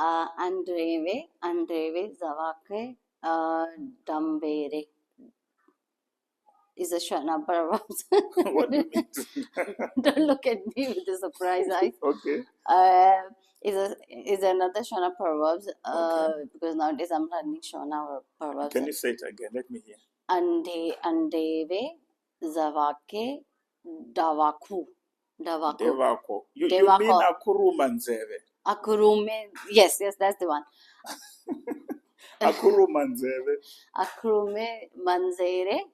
Andreve, Zavake, Dambere. Is a Shona proverbs. What do you mean? Don't look at me with a surprise eyes. Okay. Is another Shona proverbs. Okay. Because nowadays I'm learning Shona proverbs. Can you say it again? Let me hear. Andeve, Zavake, Ndewako. Ndewako. You mean Ndewako. Akuruma nzeve? Akurume. Yes, that's the one. Akuruma nzeve. Akurume manzere.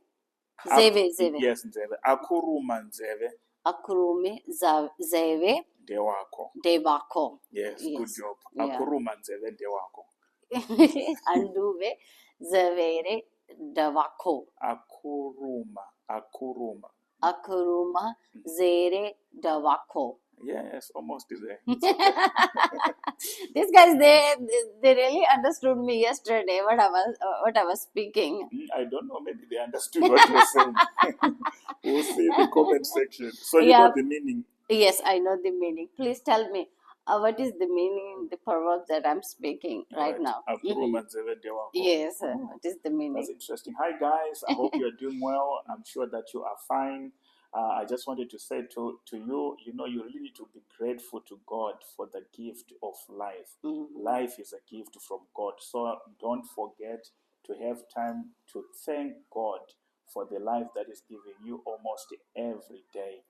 Zeve. Yes, nzeve. Akuruma nzeve. Akurume zeve. Ndewako. Yes, good job. Yeah. Akuruma nzeve ndewako. Anduve zavere ndewako. Akuruma zere ndewako. Yes, almost there. These guys, they really understood me yesterday. What I was speaking. I don't know. Maybe they understood what you're saying. We'll see in the comment section. So you know the meaning. Yes, I know the meaning. Please tell me what is the meaning, the proverb that I'm speaking right now. Yes, what is the meaning? That's interesting. Hi guys, I hope you're doing well. I'm sure that you are fine. I just wanted to say to you, you really need to be grateful to God for the gift of life. Life is a gift from God. So don't forget to have time to thank God for the life that is giving you almost every day.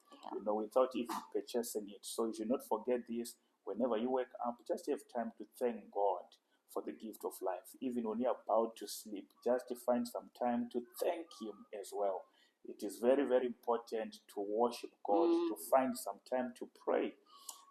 Without even purchasing it. So you should not forget this. Whenever you wake up, just have time to thank God for the gift of life. Even when you're about to sleep, just find some time to thank Him as well. It is very, very important to worship God, to find some time to pray.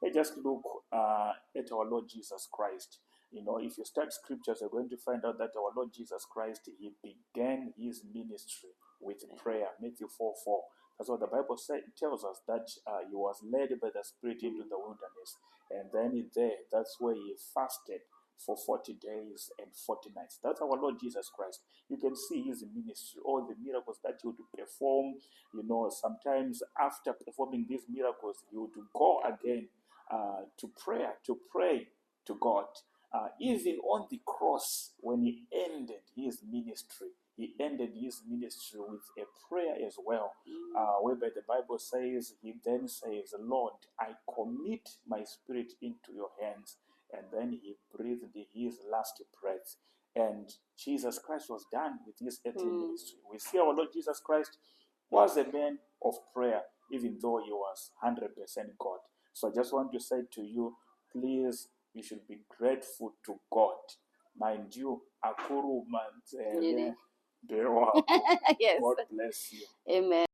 Let's just look at our Lord Jesus Christ. If you start scriptures, you're going to find out that our Lord Jesus Christ, He began His ministry with prayer. Matthew 4:4. That's what the Bible tells us, that He was led by the Spirit into the wilderness. And then that's where He fasted for 40 days and 40 nights. That's our Lord Jesus Christ. You can see His ministry, all the miracles that He would perform. Sometimes after performing these miracles, He would go again to pray to God. Even on the cross, when He ended His ministry, He ended His ministry with a prayer as well, whereby the Bible says, He then says, Lord, I commit my spirit into your hands. And then He breathed His last breath. And Jesus Christ was done with His earthly ministry. We see our Lord Jesus Christ was a man of prayer, even though He was 100% God. So I just want to say to you, please, you should be grateful to God. Mind you, Akuruma nzeve ndewako. Yes. God bless you. Amen.